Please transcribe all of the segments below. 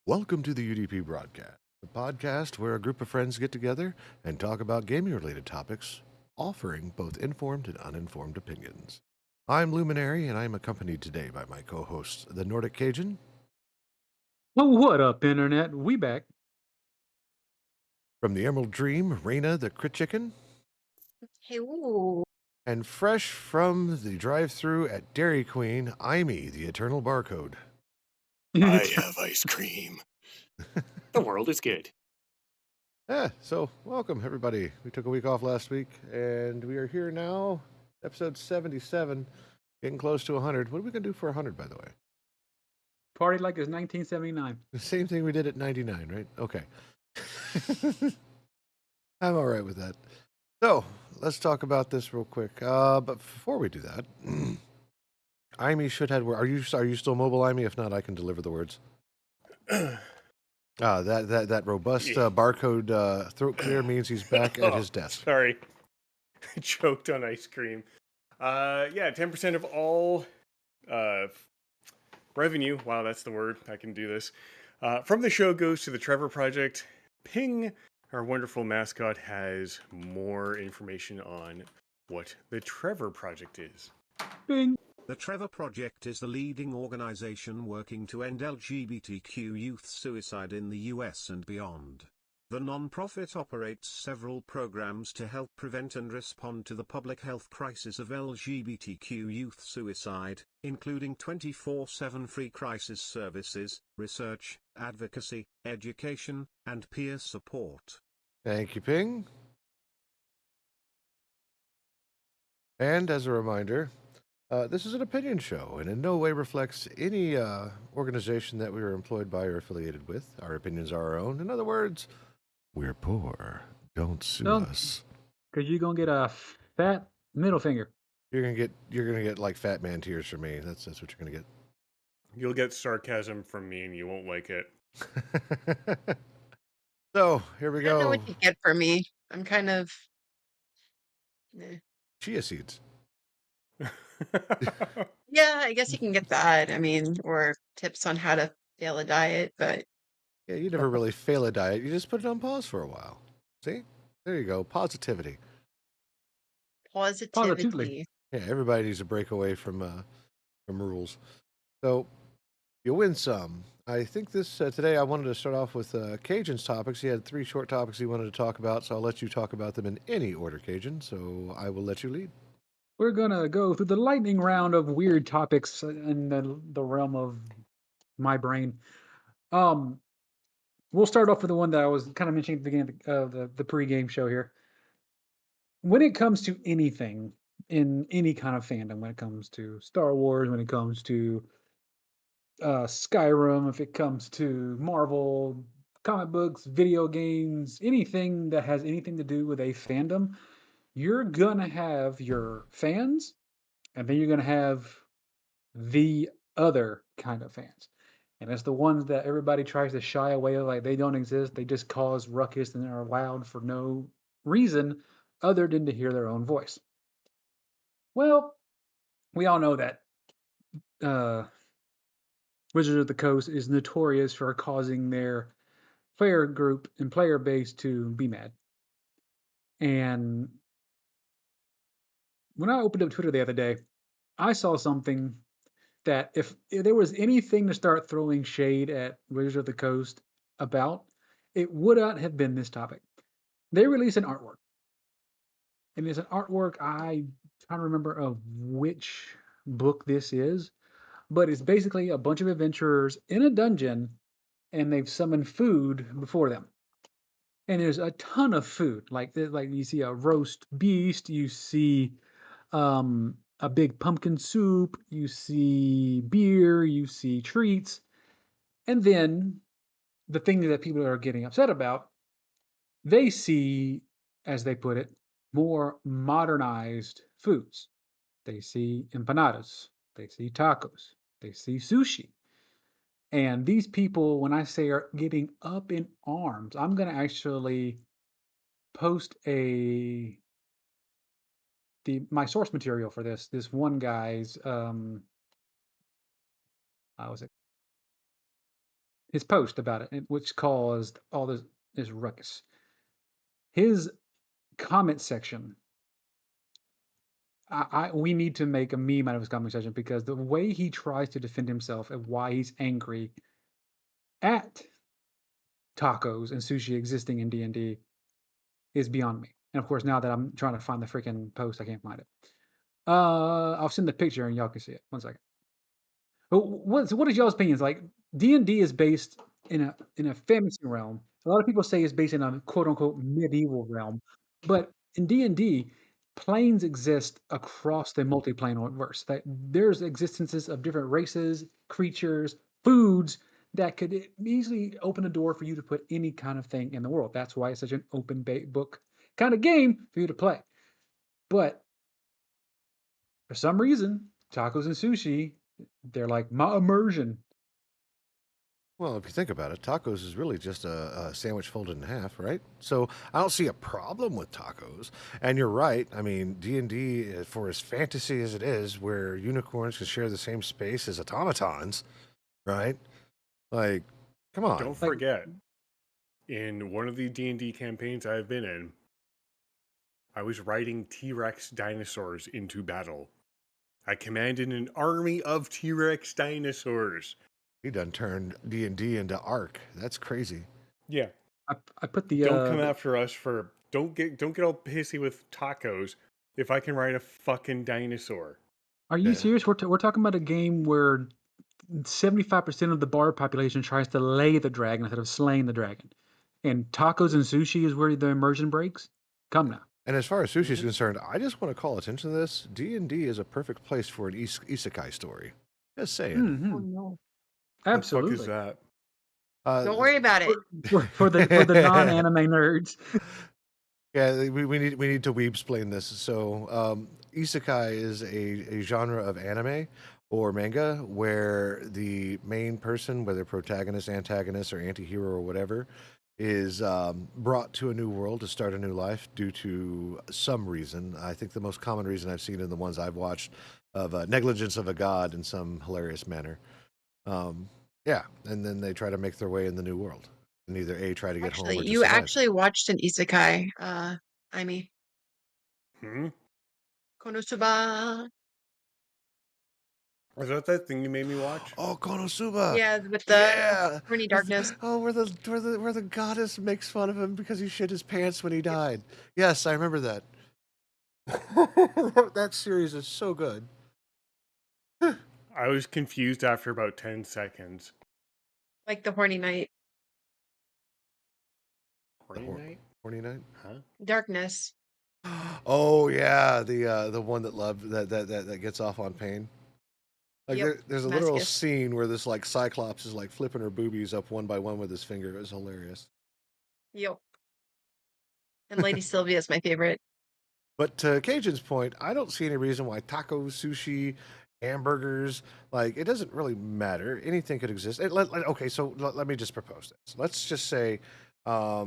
Welcome to the UDP broadcast, the podcast where a group of friends get together and talk about gaming-related topics, offering both informed and uninformed opinions. I'm Luminary, and I'm accompanied today by my co-hosts, the Nordic Cajun, Oh, what up, Internet? We back. from the Emerald Dream, Raina the Crit Chicken, Hey, ooh. and fresh from the drive-thru at Dairy Queen, Imee the Eternal Barcode. I have ice cream. The world is good. So welcome everybody. We took a week off last week, and we are here now, episode 77, getting close to 100. What are we going to do for 100, by the way? Party like it's 1979. The same thing we did at 99, right? Okay. I'm all right with that. So, let's talk about this real quick. But before we do that, Imee should have... Are you still mobile, Imee? If not, I can deliver the words. That robust barcode throat clear means he's back at his desk. Sorry. Choked on ice cream. 10% of all revenue, wow, that's the word, I can do this, from the show goes to the Trevor Project. Ping, our wonderful mascot, has more information on what the Trevor Project is. Bing. The Trevor Project is the leading organization working to end LGBTQ youth suicide in the US and beyond. The non-profit operates several programs to help prevent and respond to the public health crisis of LGBTQ youth suicide, including 24/7 free crisis services, research, advocacy, education, and peer support. Thank you, Ping. And as a reminder, this is an opinion show and in no way reflects any organization that we are employed by or affiliated with. Our opinions are our own. In other words, we're poor. Don't sue us. Because you're going to get a fat middle finger. You're gonna get like fat man tears from me. That's what you're gonna get. You'll get sarcasm from me and you won't like it. So here we I don't know go. what you get from me. I'm kind of. Chia seeds. Yeah, I guess you can get that. I mean, or tips on how to fail a diet, but Yeah, you never really fail a diet. You just put it on pause for a while. See? There you go. Positivity. positivity. Yeah, everybody needs a break away from rules. So you win some. I think this today I wanted to start off with Cajun's topics. He had 3 short topics he wanted to talk about, so I'll let you talk about them in any order, Cajun. So I will let you lead. We're going to go through the lightning round of weird topics in the realm of my brain. We'll start off with the one that I was kind of mentioning at the beginning of the pregame show here. When it comes to anything in any kind of fandom, when it comes to Star Wars, when it comes to Skyrim, if it comes to Marvel, comic books, video games, anything that has anything to do with a fandom, you're gonna have your fans, and then you're gonna have the other kind of fans. And it's the ones that everybody tries to shy away, like they don't exist, they just cause ruckus and are loud for no reason other than to hear their own voice. Well, we all know that Wizards of the Coast is notorious for causing their player group and player base to be mad. And when I opened up Twitter the other day, I saw something that if there was anything to start throwing shade at Wizards of the Coast about, it would not have been this topic. They released an artwork. And it's an artwork, I trying to remember of which book this is, but it's basically a bunch of adventurers in a dungeon and they've summoned food before them. And there's a ton of food. Like you see a roast beast, you see a big pumpkin soup, you see beer, you see treats. And then the thing that people are getting upset about, they see, as they put it, more modernized foods. They see empanadas, they see tacos, they see sushi. And these people, when I say are getting up in arms, I'm going to actually post my source material for this one guy's how was it his post about it, which caused all this ruckus. His comment section. We need to make a meme out of his comment section because the way he tries to defend himself and why he's angry at tacos and sushi existing in D&D is beyond me. And of course, now that I'm trying to find the freaking post, I can't find it. I'll send the picture and y'all can see it. One second. What is y'all's opinions? Like D&D is based in a fantasy realm. A lot of people say it's based in a quote unquote medieval realm, but in D&D, planes exist across the multiplanar verse. That there's existences of different races, creatures, foods that could easily open a door for you to put any kind of thing in the world. That's why it's such an open book kind of game for you to play. But for some reason, tacos and sushi, they're like my immersion. Well, if you think about it, tacos is really just a sandwich folded in half, right? So I don't see a problem with tacos. And you're right. I mean, D&D, for as fantasy as it is, where unicorns can share the same space as automatons, right? Like, come on. Don't forget, in one of the D&D campaigns I've been in, I was riding T-Rex dinosaurs into battle. I commanded an army of T-Rex dinosaurs. He done turned D&D into Ark. That's crazy. Yeah. I put the Don't come after us for don't get all pissy with tacos if I can ride a fucking dinosaur. Are you Yeah. serious? We're talking about a game where 75% of the bar population tries to lay the dragon instead of slaying the dragon. And tacos and sushi is where the immersion breaks? Come now. And as far as sushi is concerned, I just want to call attention to this. D&D is a perfect place for an isekai story. Just saying. Mhm. Oh no. Absolutely. What the fuck is Uh, Don't worry about it. For the non-anime nerds. Yeah, we need to weeb-splain this. So, isekai is a genre of anime or manga where the main person, whether protagonist, antagonist, or anti-hero or whatever, is brought to a new world to start a new life due to some reason. I think the most common reason I've seen in the ones I've watched of negligence of a god in some hilarious manner. Yeah, and then they try to make their way in the new world. And either A, try to get home or Actually, to you survive. actually watched an isekai. Aimee. that? Konosuba. Is that thing you made me watch? Oh, Konosuba. Yeah, with the Yeah. horny darkness. Oh, where the goddess makes fun of him because he shit his pants when he died. Yes, I remember that. That series is so good. I was confused after about 10 seconds. Like the horny night. Horny night? Horny Night? Huh? Darkness. Oh yeah, the one that gets off on pain. Like Yep, there's a literal masochist. scene where this like Cyclops is like flipping her boobies up one by one with his finger. It was hilarious. Yep. And Lady Sylvia is my favorite. But to Cajun's point, I don't see any reason why tacos, sushi, hamburgers, like it doesn't really matter. Anything could exist. Okay, so let me just propose this. Let's just say, a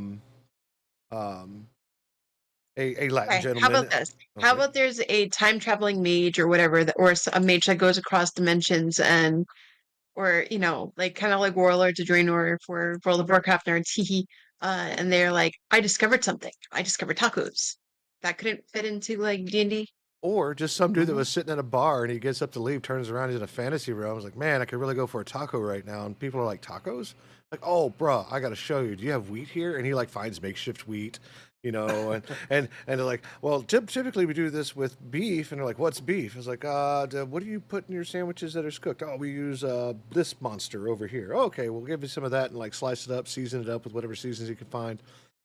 Latin Okay, gentleman. how about this? How Okay. about there's a time traveling mage or whatever, or a mage that goes across dimensions and, or like kind of like Warlords of Draenor for World of Warcraft nerds, hee. And they're like, I discovered something. I discovered tacos. That couldn't fit into like D&D. Or just some dude that Mhm. was sitting at a bar and he gets up to leave, turns around, he's in a fantasy realm. He's like, man, I could really go for a taco right now. And people are like, tacos? Like, oh, bro, I got to show you. Do you have wheat here? And he like finds makeshift wheat, and they're like, well, typically we do this with beef. And they're like, what's beef? It's like, what do you put in your sandwiches that are cooked? Oh, we use this monster over here. Okay, we'll give you some of that and like slice it up, season it up with whatever seasons you can find.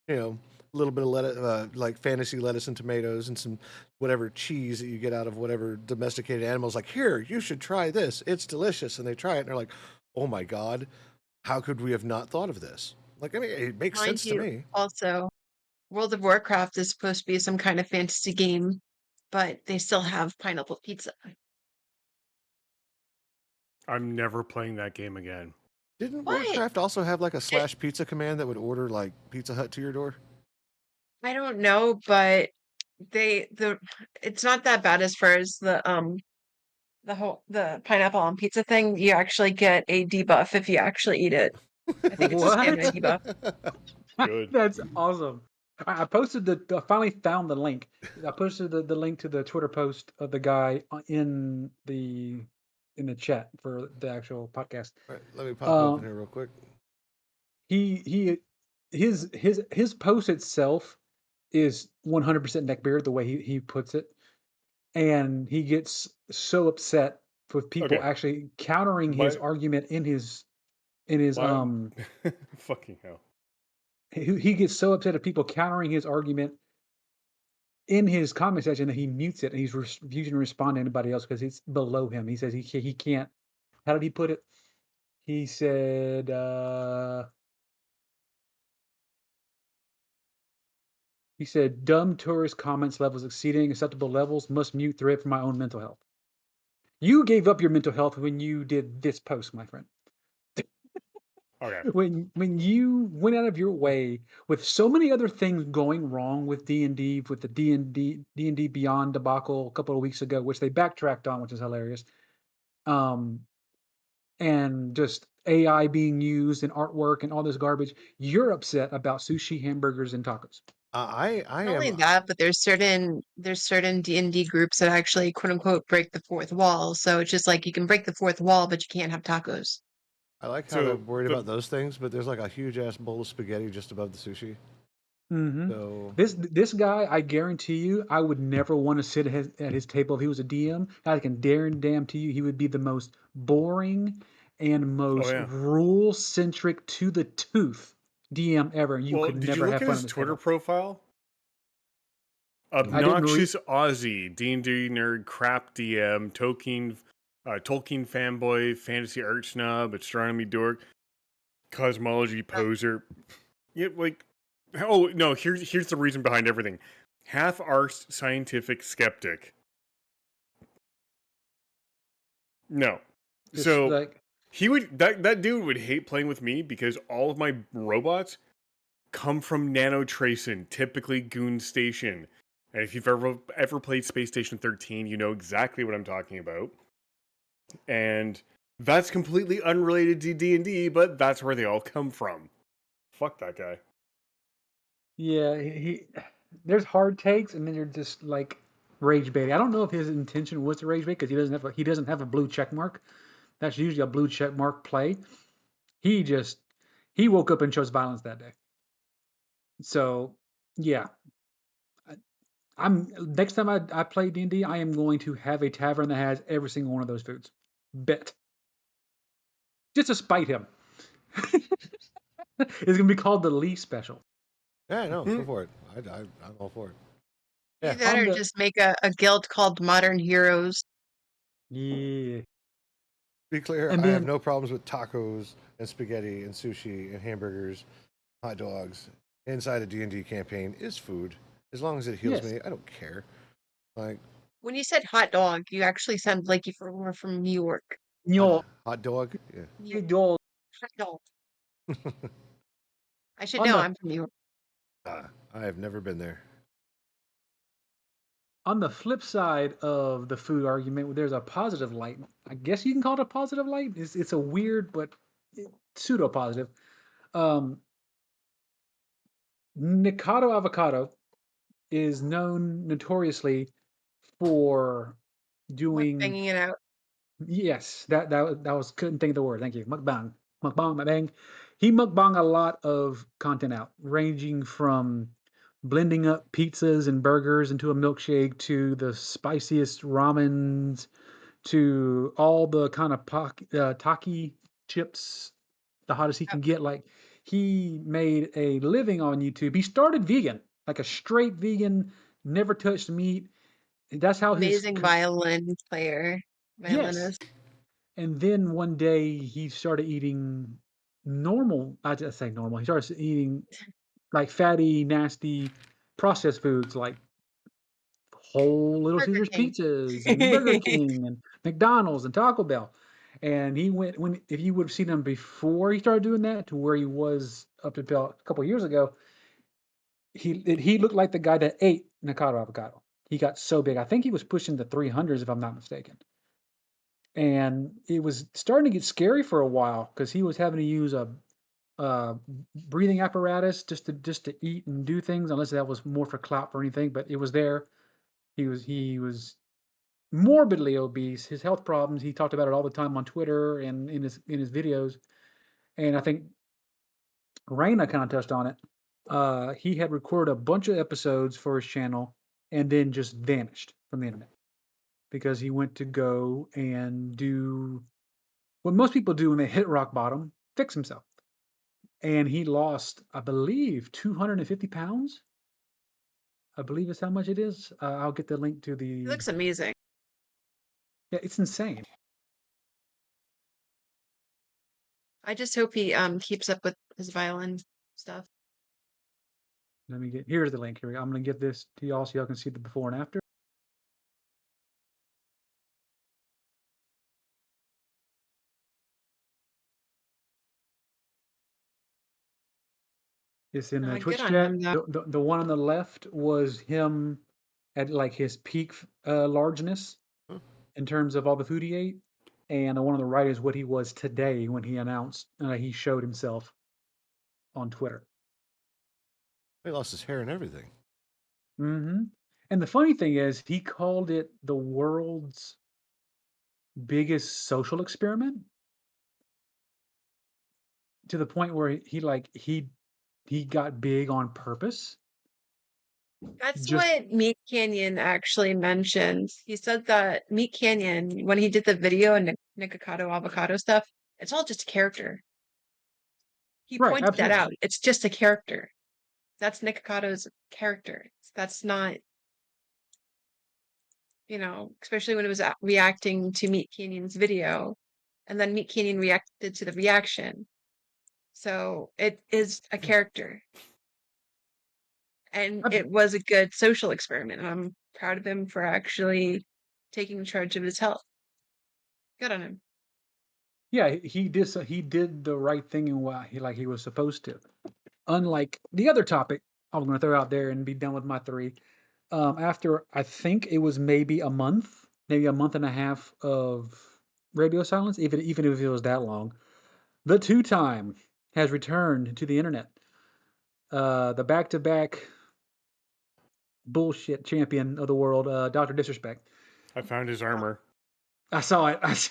A little bit of lettuce, like fantasy lettuce and tomatoes and some whatever cheese that you get out of whatever domesticated animals. Like, here, you should try this. It's delicious. And they try it and they're like, oh my God, how could we have not thought of this? Like, I mean, it makes Mind sense to you, me. also, World of Warcraft is supposed to be some kind of fantasy game, but they still have pineapple pizza. I'm never playing that game again. Didn't What? Warcraft also have like a slash pizza command that would order like Pizza Hut to your door? I don't know, but it's not that bad as far as the pineapple on pizza thing. You actually get a debuff if you actually eat it. I think it's a scam What? ID buff. Good. That's awesome. I posted I finally found the link. I posted the link to the Twitter post of the guy in the chat for the actual podcast. All right, let me pop it open Um, here real quick. he his post itself is 100% neckbeard the way he puts it, and he gets so upset with people Okay. actually countering his My argument in his my fucking hell. he gets so upset at people countering his argument in his comment section that he mutes it and he's refusing to respond to anybody else because it's below him. He says he can't. How did he put it? He said dumb tourist comments levels exceeding acceptable levels, must mute thread for my own mental health. You gave up your mental health when you did this post, my friend. Okay. When you went out of your way with so many other things going wrong with D&D, with the D&D Beyond debacle a couple of weeks ago, which they backtracked on, which is hilarious. And just AI being used in artwork and all this garbage, you're upset about sushi, hamburgers, and tacos. I Not only am. that, but there's certain D&D groups that actually quote unquote break the fourth wall. So it's just like you can break the fourth wall, but you can't have tacos. I like how they're So worried the about those things, but there's like a huge ass bowl of spaghetti just above the sushi. Mm-hmm. So This guy, I guarantee you, I would never want to sit at his table if he was a DM. I can guarantee you, he would be the most boring and oh most yeah. rule centric to the tooth DM ever. And you Well, could did you never look have at fun at his his Twitter table. profile? I didn't read. Obnoxious Aussie, D&D nerd, crap DM, Tolkien fanboy, fantasy art snob, astronomy dork, cosmology poser. Yeah, like, oh no, here's the reason behind everything. Half-arsed scientific skeptic. No. Just So like, he would that dude would hate playing with me because all of my robots come from Nanotracin, typically Goon Station. And if you've ever played Space Station 13, you know exactly what I'm talking about. And that's completely unrelated to D&D, but that's where they all come from. Fuck that guy. yeah, there's hard takes, and then you're just like rage baiting. I don't know if his intention was to rage bait because he doesn't have a blue check mark. That's usually a blue check mark play. He just he woke up and chose violence that day. So yeah, I'm next time I play D&D, I am going to have a tavern that has every single one of those foods. Bet. Just to spite him. It's gonna be called the Lee special. yeah, no, Hmm. go for it. I'm all for it. Do Yeah. that On or the just make a guild called Modern Heroes. yeah. To be clear, And I have then no problems with tacos and spaghetti and sushi and hamburgers, hot dogs. Inside a D&D campaign is food. As long as it heals yes. me, I don't care. Like When you said hot dog, you actually sound like were from New York. Yo, hot dog. Yeah. New yo, Hot dog. I should on know. the I'm from New York. I have never been there. on the flip side of the food argument, there's a positive light. I guess you can call it a positive light. It's a weird but pseudo positive. Um, Nicado Avocado is known notoriously for doing Banging it out. yes, that was couldn't think of the word. Thank you. Mukbang. Mukbang. He mukbang a lot of content out, ranging from blending up pizzas and burgers into a milkshake to the spiciest ramens to all the kind of taki chips, the hottest he Yep. can get. Like he made a living on YouTube. He started vegan, like a straight vegan, never touched meat. That's how his Amazing violin player, yes. violinist. And then one day he started eating normal. I just say normal. He started eating like fatty, nasty, processed foods like whole Little Burger Caesars King. pizzas and Burger King and McDonald's and Taco Bell. And he went when if you would have seen him before he started doing that to where he was up to about a couple of years ago, he looked like the guy that ate Nicado Avocado. He got so big. I think he was pushing the 300s if I'm not mistaken. And it was starting to get scary for a while because he was having to use a breathing apparatus just to eat and do things, unless that was more for clout or anything. But it was there. He was morbidly obese. His health problems. He talked about it all the time on Twitter and in his videos. And I think Raina kind of touched on it. He had recorded a bunch of episodes for his channel and then just vanished from the internet because he went to go and do what most people do when they hit rock bottom, fix himself. And he lost, I believe, 250 pounds. I believe is how much it is. I'll get the link to It the. looks amazing. Yeah, it's insane. I just hope he keeps up with his violin stuff. Let me get. Here's the link. Here we go. I'm gonna get this to y'all so y'all can see the before and after. It's in the Good Twitch on chat. him, though. The one on the left was him at like his peak largeness Huh. in terms of all the food he ate, and the one on the right is what he was today when he announced he showed himself on Twitter. He lost his hair and everything. Mm-hmm. And the funny thing is, he called it the world's biggest social experiment, to the point where he got big on purpose. That's Just what Meat Canyon actually mentioned. He said that Meat Canyon, when he did the video and Nicado Avacado stuff, it's all just a character. He right, pointed that absolutely. out. It's just a character. That's Nicado's character. That's not, especially when it was reacting to Meat Canyon's video, and then Meat Canyon reacted to the reaction. So it is a character. And it was a good social experiment. And I'm proud of him for actually taking charge of his health. Good on him. Yeah, he did the right thing in what he was supposed to. Unlike the other topic I'm going to throw out there and be done with my three. After I think it was maybe a month and a half of radio silence, even if it was that long, the two-time has returned to the internet. The back-to-back bullshit champion of the world, Dr. Disrespect. I found his armor. I saw it.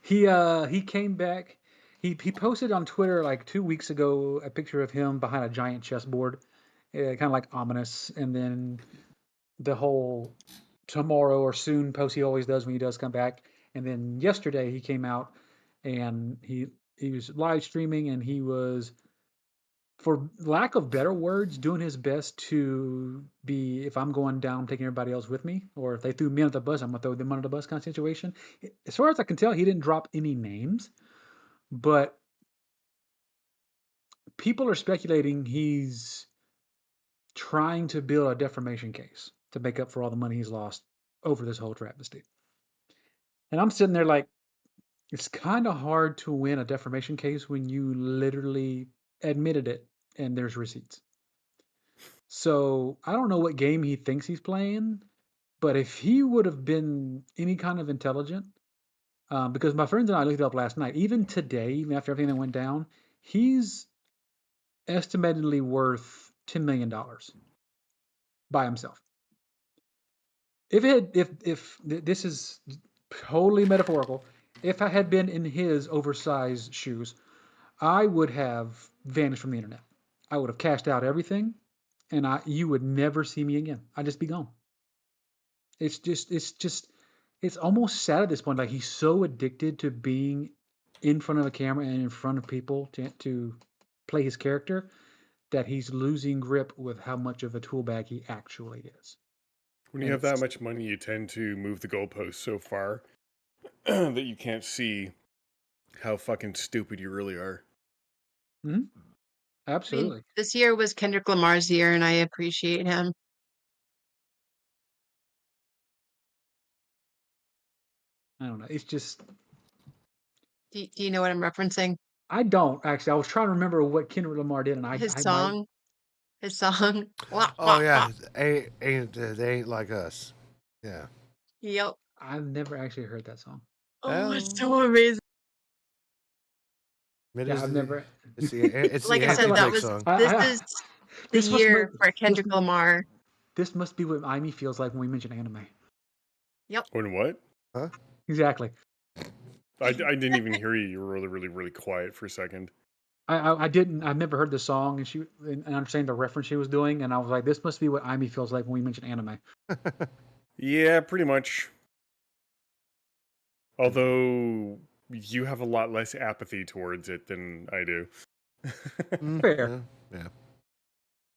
He came back. He posted on Twitter like 2 weeks ago a picture of him behind a giant chessboard, kind of like ominous. And then the whole tomorrow or soon post he always does when he does come back. And then yesterday he came out and he was live streaming, and he was, for lack of better words, doing his best to be, if I'm going down, I'm taking everybody else with me, or if they threw me under the bus, I'm gonna throw them under the bus kind of situation. As far as I can tell, he didn't drop any names, but people are speculating he's trying to build a defamation case to make up for all the money he's lost over this whole travesty. And I'm sitting there like, it's kind of hard to win a defamation case when you literally admitted it and there's receipts. So I don't know what game he thinks he's playing, but if he would have been any kind of intelligent, because my friends and I looked it up last night, even today, even after everything that went down, he's estimatedly worth $10 million by himself. If this is totally metaphorical, if I had been in his oversized shoes, I would have vanished from the internet. I would have cashed out everything, and you would never see me again. I'd just be gone. It's almost sad at this point. Like, he's so addicted to being in front of a camera and in front of people to play his character that he's losing grip with how much of a tool bag he actually is. When you have that much money, you tend to move the goalposts so far that you can't see how fucking stupid you really are. Mm-hmm. Absolutely. I mean, this year was Kendrick Lamar's year, and I appreciate him. I don't know. It's just, Do you know what I'm referencing? I don't actually. I was trying to remember what Kendrick Lamar did, and His song. Oh yeah, they ain't like us. Yeah. Yep. I've never actually heard that song. Oh, it's so amazing. It Yeah, is I've the, never. it's Like the I said, that anti-Drake was song. this is the This must year for Kendrick Lamar. this must be what Amy feels like when we mention anime. Yep. When what? Huh? Exactly. I didn't even hear you. You were really, really, really quiet for a second. I didn't. I've never heard the song, and understand the reference she was doing, and I was like, this must be what Amy feels like when we mention anime. Yeah, pretty much. Although you have a lot less apathy towards it than I do. Fair. Yeah.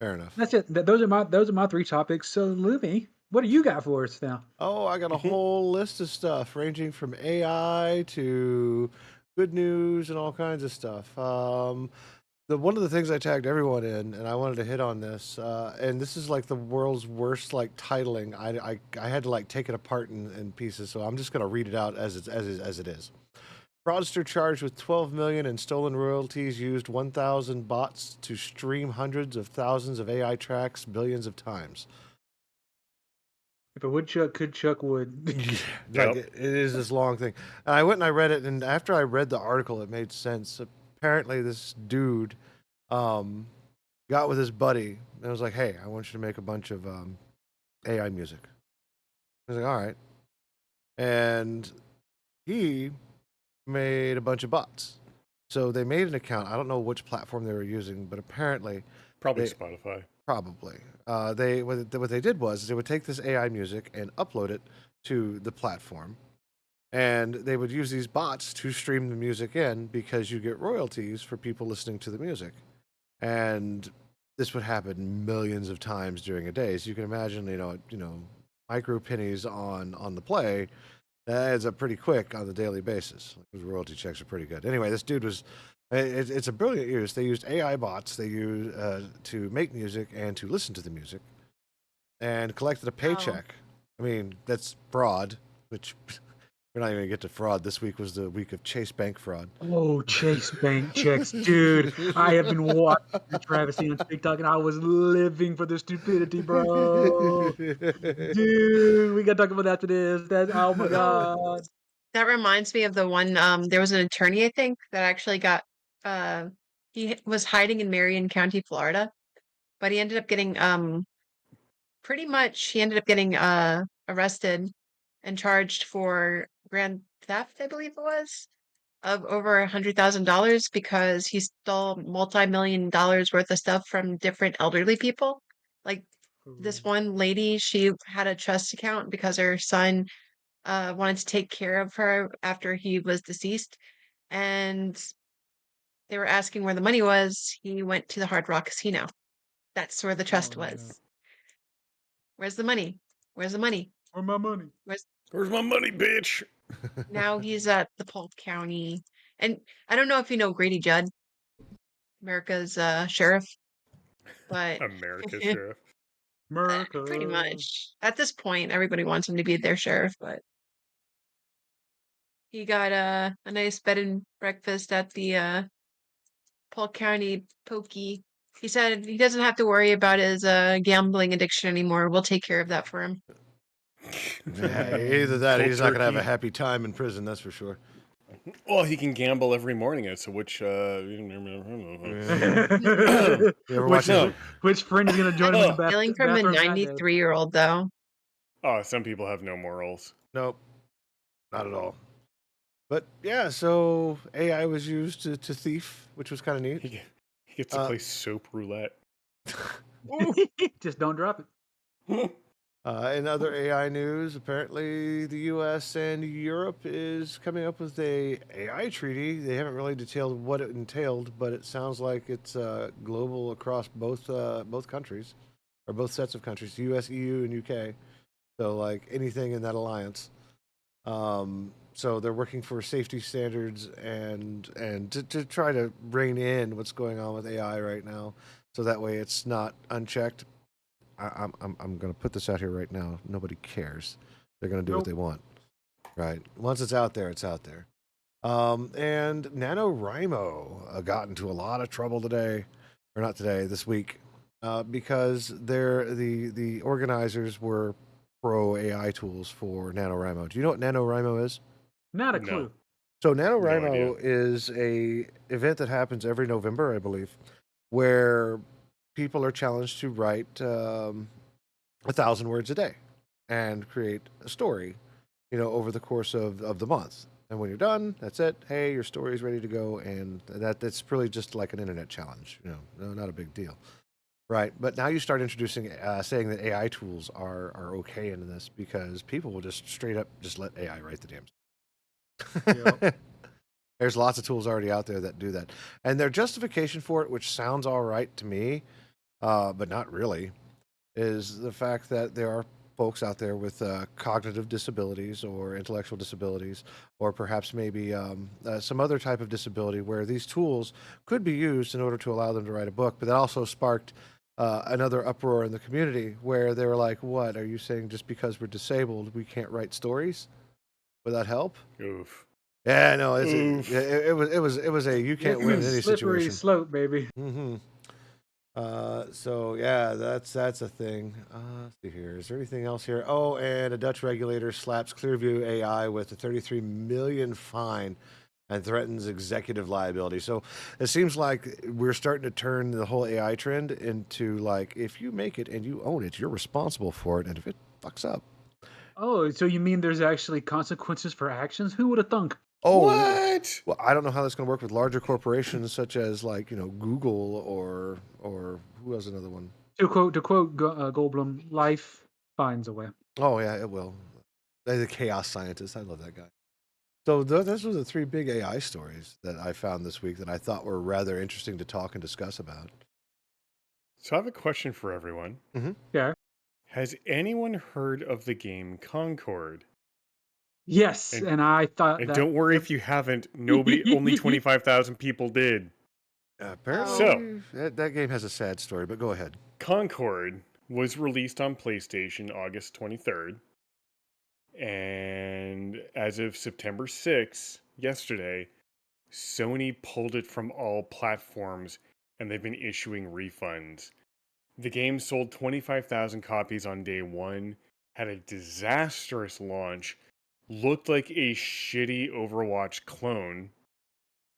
Fair enough. That's it. Those are my 3 topics. So, Lumi, what do you got for us now? Oh, I got a whole list of stuff ranging from AI to good news and all kinds of stuff. One of the things I tagged everyone in, and I wanted to hit on this, and this is like the world's worst like titling. I had to like take it apart in pieces, so I'm just gonna read it out as it is. Fraudster charged with 12 million in stolen royalties used 1,000 bots to stream hundreds of thousands of AI tracks billions of times. If a woodchuck could chuck wood. Like it is this long thing. And I went and I read it, and after I read the article, it made sense. Apparently, this dude got with his buddy and was like, "Hey, I want you to make a bunch of AI music." I was like, "All right," and he made a bunch of bots. So they made an account. I don't know which platform they were using, but apparently, Probably they- Spotify. probably what they did was they would take this AI music and upload it to the platform, and they would use these bots to stream the music in because you get royalties for people listening to the music, and this would happen millions of times during a day. So you can imagine, micro pennies on the play. That adds up pretty quick on the daily basis. Those royalty checks are pretty good. Anyway, this dude was. It's a brilliant use. They used AI bots. They used to make music and to listen to the music, and collected a paycheck. I mean, that's fraud. Which we're not even gonna get to fraud. This week was the week of Chase Bank fraud. Oh, Chase Bank checks, dude. I have been watching the travesty on TikTok, and I was living for the stupidity, bro. Dude, we gotta talk about that after this. Oh my god. That reminds me of the one. There was an attorney, I think, that actually got. He was hiding in Marion County, Florida, but he ended up getting pretty much he ended up getting arrested and charged for grand theft, I believe it was, of over $100,000 because he stole multi-million dollars worth of stuff from different elderly people. Like this one lady, she had a trust account because her son wanted to take care of her after he was deceased, and they were asking where the money was. He went to the Hard Rock Casino. That's where the trust Oh, no. was. Where's the money? Where's the money? Where's my money? Where's my money, bitch? Now he's at the Polk County. And I don't know if you know Grady Judd, America's sheriff, but America's sheriff. America. pretty much at this point, everybody wants him to be their sheriff, but he got a nice bed and breakfast at the Polk County Pokey. He said he doesn't have to worry about his gambling addiction anymore. We'll take care of that for him. Yeah, either that, or Cold he's not gonna have a turkey. happy time in prison. That's for sure. Well, he can gamble every morning. As to which, You ever watch No. Which friend is gonna join him in the Stealing from a bathroom that day? 93-year-old, though. Oh, some people have no morals. Nope, not at all. But yeah, so AI was used to thief, which was kind of neat. He gets to play soap roulette. Just don't drop it. In other AI news, apparently the U.S. and Europe is coming up with a AI treaty. They haven't really detailed what it entailed, but it sounds like it's global across both countries, or both sets of countries, U.S., EU, and UK. So like anything in that alliance. So they're working for safety standards and to try to rein in what's going on with AI right now, so that way it's not unchecked. I'm going to put this out here right now. Nobody cares. They're going to do what they want. Right. Once it's out there, it's out there. And NaNoRiMo got into a lot of trouble today, or not today, this week, because the organizers were pro AI tools for NaNoRiMo. Do you know what NaNoRiMo is? Not a No. clue. So No idea. NaNoRiMo is a event that happens every November, I believe, where people are challenged to write 1,000 words a day and create a story, over the course of the month. And when you're done, that's it. Hey, your story is ready to go, and that's really just like an internet challenge. Not a big deal, right? But now you start introducing, saying that AI tools are okay in this because people will just straight up just let AI write the damn. Yep. There's lots of tools already out there that do that, and their justification for it, which sounds all right to me, but not really, is the fact that there are folks out there with cognitive disabilities or intellectual disabilities, or perhaps maybe some other type of disability where these tools could be used in order to allow them to write a book. But that also sparked another uproar in the community where they were like, "What are you saying? Just because we're disabled, we can't write stories without help?" Oof. Yeah, no, Oof. it was a you can't win in any Slippery situation. slope, baby. Mm-hmm. So yeah, that's a thing. Let's see here. Is there anything else here? Oh, and a Dutch regulator slaps Clearview AI with a 33 million fine and threatens executive liability. So it seems like we're starting to turn the whole AI trend into like, if you make it and you own it, you're responsible for it, and if it fucks up, Oh, so you mean there's actually consequences for actions? Who would have thunk? oh, What? well, I don't know how that's going to work with larger corporations such as like Google or who has another one? To quote Goldblum, life finds a way. Oh yeah, it will. The chaos scientist. I love that guy. So those were the three big AI stories that I found this week that I thought were rather interesting to talk and discuss about. So I have a question for everyone. Yeah. Has anyone heard of the game Concord? Yes, And and I thought and that. don't worry if you haven't. Only 25,000 people did. So, Apparently, that game has a sad story, but go ahead. Concord was released on PlayStation August 23rd. And as of September 6th, yesterday, Sony pulled it from all platforms and they've been issuing refunds. The game sold 25,000 copies on day one, had a disastrous launch, looked like a shitty Overwatch clone,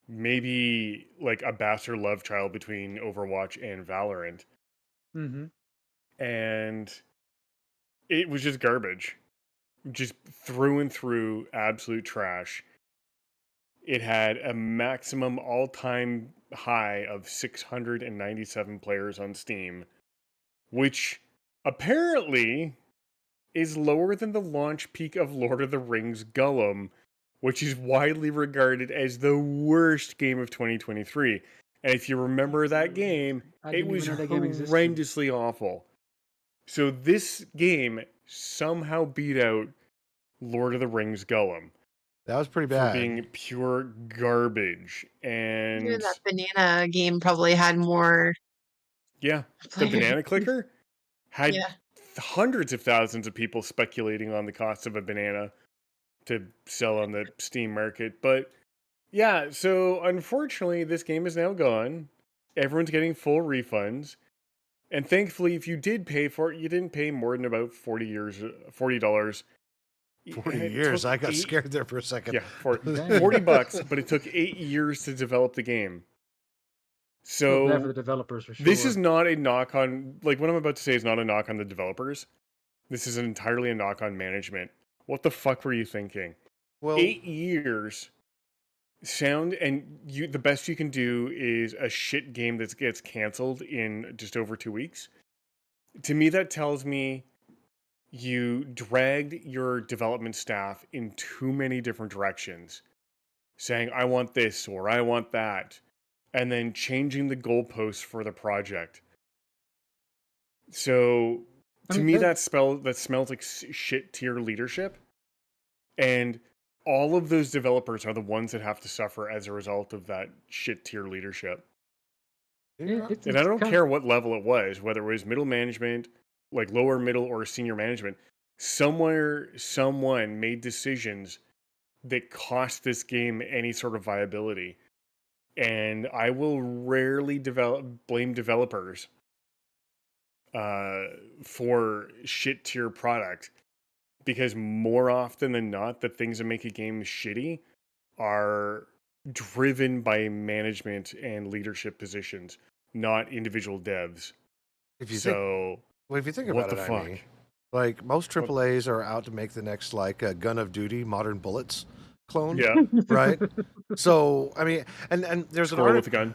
maybe like a bastard love child between Overwatch and Valorant, Mm-hmm. and it was just garbage. Just through and through, absolute trash. It had a maximum all time high of 697 players on Steam, which apparently is lower than the launch peak of Lord of the Rings Gollum, which is widely regarded as the worst game of 2023. And if you remember that game, I it didn't was even know that game existed. horrendously awful. So this game somehow beat out Lord of the Rings Gollum That was pretty for bad. being pure garbage. Even And that banana game probably had more yeah, the players. banana clicker had Yeah. hundreds of thousands of people speculating on the cost of a banana to sell on the Steam market. But yeah, so unfortunately, this game is now gone. Everyone's getting full refunds. And thankfully, if you did pay for it, you didn't pay more than about $40. 40 It years. took I got scared there for a second. Yeah, Dang. $40, but it took 8 years to develop the game. Feel bad for the So developers for sure. this is not a knock on, like, what I'm about to say is not a knock on the developers. This is entirely a knock on management. What the fuck were you thinking? Well, 8 years sound, and the best you can do is a shit game that gets canceled in just over 2 weeks. To me, that tells me you dragged your development staff in too many different directions, saying, I want this or I want that, and then changing the goalposts for the project. So I to mean, me, that smells like shit tier leadership. And all of those developers are the ones that have to suffer as a result of that shit tier leadership. it's And I don't kind care what level it was, whether it was middle management, like lower middle or senior management. Somewhere, someone made decisions that cost this game any sort of viability. And I will rarely blame developers for shit tier product, because more often than not, the things that make a game shitty are driven by management and leadership positions, not individual devs. If you think, So well, if you think what about the it, I fuck? mean, like most What- AAAs are out to make the next like Gun of Duty Modern Bullets clone, Yeah, right? So I mean, and there's an squirrel with a article. gun.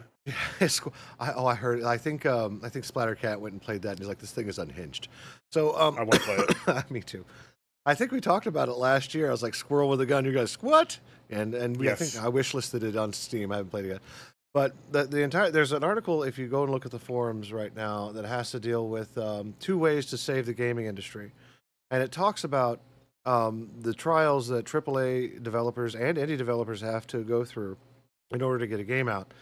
I heard. I think Splattercat went and played that, and he's like, "This thing is unhinged." So I want to play it. me too. I think we talked about it last year. I was like, "Squirrel with a gun." You guys, what? And we, I think Yes. I wishlisted it on Steam. I haven't played it yet. But the entire there's an article if you go and look at the forums right now that has to deal with 2 ways to save the gaming industry, and it talks about the trials that AAA developers and indie developers have to go through in order to get a game out.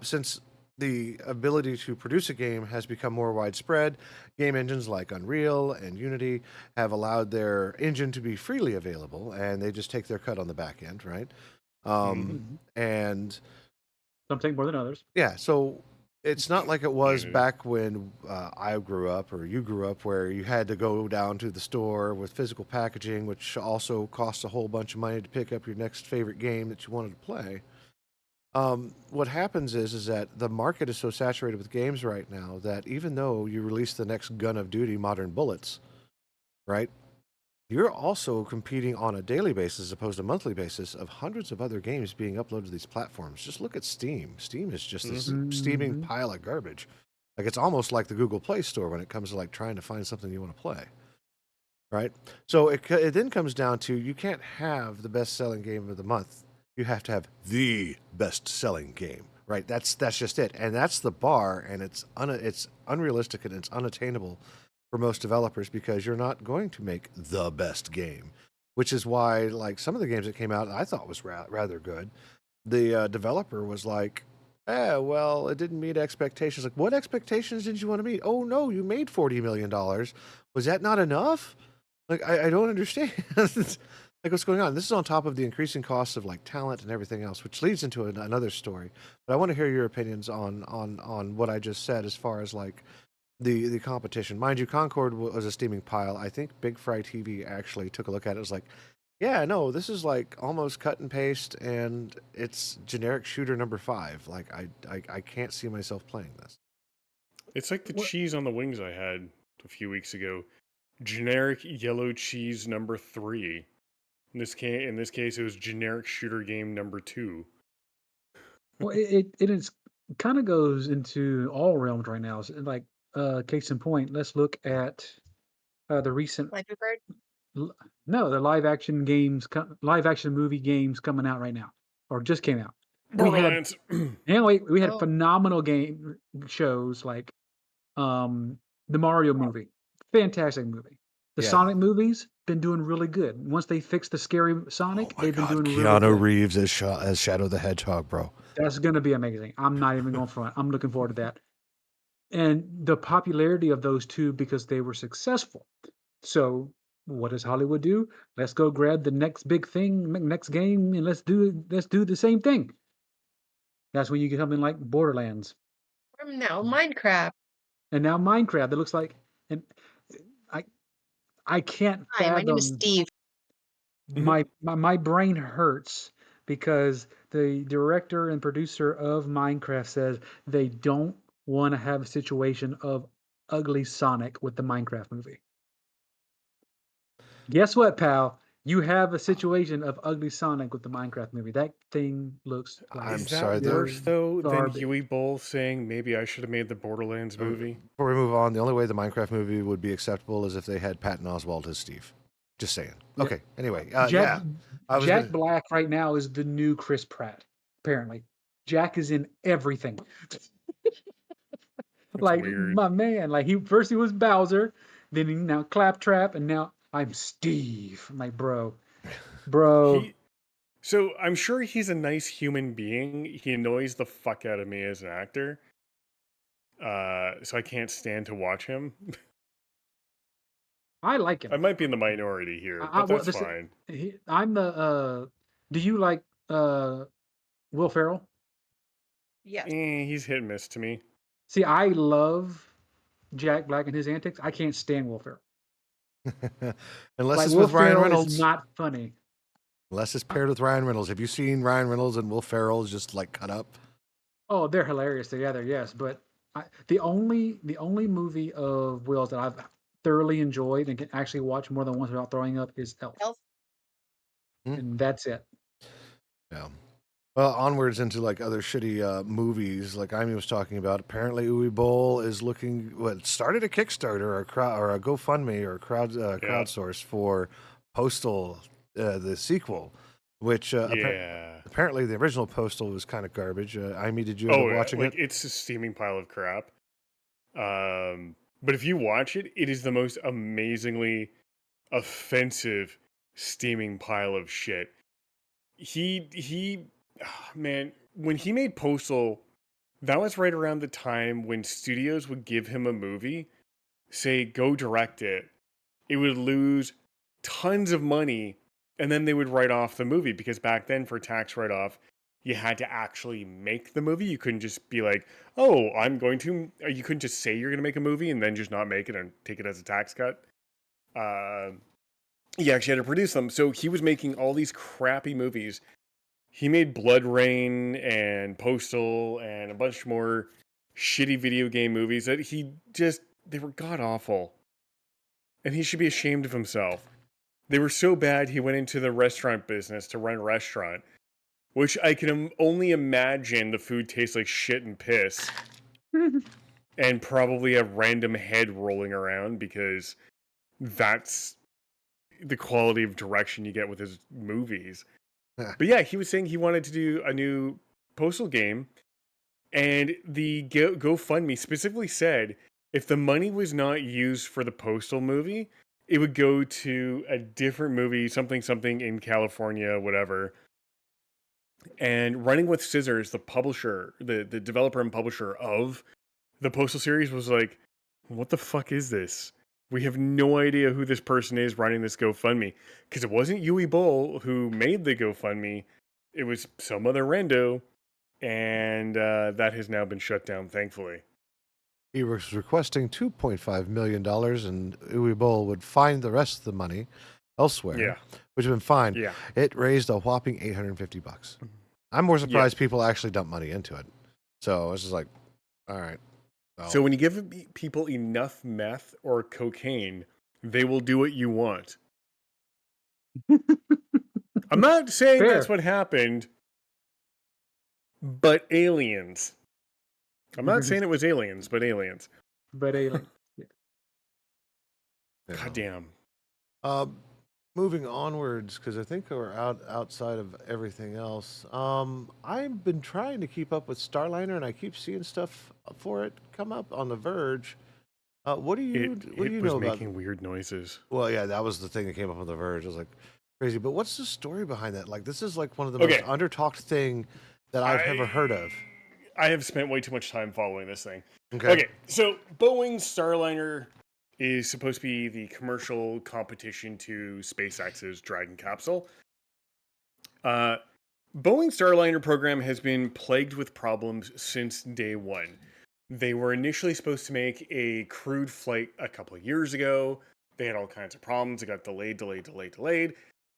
Since the ability to produce a game has become more widespread, game engines like Unreal and Unity have allowed their engine to be freely available, and they just take their cut on the back end, right? And Some take more than others. yeah, so it's not like it was Unity. back when I grew up or you grew up, where you had to go down to the store with physical packaging, which also costs a whole bunch of money to pick up your next favorite game that you wanted to play. What happens is that the market is so saturated with games right now that even though you release the next Gun of Duty Modern Bullets, right, you're also competing on a daily basis as opposed to monthly basis of hundreds of other games being uploaded to these platforms. Just look at Steam. Steam is just this steaming pile of garbage. Like it's almost like the Google Play Store when it comes to like trying to find something you want to play. Right? So it then comes down to you can't have the best-selling game of the month. You have to have the best-selling game, right? That's just it, and that's the bar, and it's unrealistic and it's unattainable for most developers because you're not going to make the best game, which is why like some of the games that came out I thought was rather good. The developer was like, well, it didn't meet expectations. Like, what expectations did you want to meet? Oh no, you made $40 million. Was that not enough? Like, I don't understand. Like, what's going on? This is on top of the increasing costs of like talent and everything else, which leads into another story. But I want to hear your opinions on what I just said as far as like the competition. Mind you, Concord was a steaming pile. I think Big Fry TV actually took a look at it. It was like, yeah, no, this is like almost cut and paste, and it's generic shooter number 5. Like, I can't see myself playing this. It's like the What- cheese on the wings I had a few weeks ago. Generic yellow cheese number 3. In this case, it was generic shooter game number 2. Well, it is kind of goes into all realms right now. So, like, case in point, let's look at the recent Like a bird. no, the live action games, live action movie games coming out right now, or just came out. We had Borderlands. we had Oh. phenomenal game shows like the Mario movie, fantastic movie. The Yeah. Sonic movies been doing really good. Once they fixed the scary Sonic, they've been doing really Keanu good. Reeves as Shadow the Hedgehog, bro. That's going to be amazing. I'm not even going front. I'm looking forward to that. And the popularity of those two because they were successful. So what does Hollywood do? Let's go grab the next big thing, next game, and let's do the same thing. That's when you get something like Borderlands, No, Minecraft. and now Minecraft. That looks like, and I can't Hi, my name is fathom. Steve. My brain hurts because the director and producer of Minecraft says they don't want to have a situation of ugly Sonic with the Minecraft movie. Guess what, pal? You have a situation of ugly Sonic with the Minecraft movie. That thing looks like I'm Is sorry, that there- worse though than garbage. Huey Boll saying maybe I should have made the Borderlands Oh, movie? Before we move on, the only way the Minecraft movie would be acceptable is if they had Patton Oswalt as Steve. Just saying. Yeah. Okay. Anyway, Jack yeah. I was Jack gonna- Black right now is the new Chris Pratt. Apparently, Jack is in everything. Like weird. my man, like he was Bowser, then he now Claptrap, and now I'm Steve. I'm like, bro. So I'm sure he's a nice human being. He annoys the fuck out of me as an actor. So I can't stand to watch him. I like him. I might be in the minority here, I- but that's listen, fine. I'm the. Do you like Will Ferrell? Yes. He's hit and miss to me. See, I love Jack Black and his antics. I can't stand Will Ferrell. Unless Like it's Will with Ryan Ferrell Reynolds. is not funny. Unless it's paired with Ryan Reynolds. Have you seen Ryan Reynolds and Will Ferrell just like cut up? Oh, they're hilarious together, yes. But the only movie of Will's that I've thoroughly enjoyed and can actually watch more than once without throwing up is Elf, Elf. and that's it. Yeah. Well, onwards into like other shitty movies, like Amy was talking about. Apparently, Uwe Boll is looking. Started a Kickstarter or a GoFundMe or a crowdsource for Postal, the sequel, which apparently the original Postal was kind of garbage. Amy, did you end up watching it? It's a steaming pile of crap. But if you watch it, it is the most amazingly offensive steaming pile of shit. Man, when he made Postal, that was right around the time when studios would give him a movie, say, go direct it. It would lose tons of money, and then they would write off the movie, because back then for tax write-off, you had to actually make the movie. You couldn't just be like, oh, you couldn't just say you're going to make a movie and then just not make it and take it as a tax cut. You actually had to produce them. So he was making all these crappy movies. He made Blood Rain and Postal and a bunch more shitty video game movies that they were god-awful. And he should be ashamed of himself. They were so bad, he went into the restaurant business to run a restaurant, which I can only imagine the food tastes like shit and piss. And probably a random head rolling around, because that's the quality of direction you get with his movies. But yeah, he was saying he wanted to do a new Postal game, and the GoFundMe specifically said if the money was not used for the Postal movie, it would go to a different movie, something in California, whatever. And Running with Scissors, the publisher, the developer and publisher of the Postal series, was like, what the fuck is this? We have no idea who this person is running this GoFundMe. Because it wasn't Uwe Boll who made the GoFundMe. It was some other rando. And that has now been shut down, thankfully. He was requesting $2.5 million, and Uwe Boll would find the rest of the money elsewhere, which would have been fine. Yeah. It raised a whopping $850. I'm more surprised people actually dump money into it. So I was just like, all right. Well. So when you give people enough meth or cocaine, they will do what you want. I'm not saying that's what happened, but aliens. I'm not saying it was aliens, but aliens. But aliens. God damn. Moving onwards, because I think we're outside of everything else. I've been trying to keep up with Starliner, and I keep seeing stuff for it come up on The Verge. What do you know about? It was making weird noises. Well, yeah, that was the thing that came up on The Verge. I was like, crazy. But what's the story behind that? Like, this is like one of the most undertalked thing that I've ever heard of. I have spent way too much time following this thing. Okay, so Boeing's Starliner is supposed to be the commercial competition to SpaceX's Dragon capsule. Boeing's Starliner program has been plagued with problems since day one. They were initially supposed to make a crewed flight a couple of years ago. They had all kinds of problems. It got delayed.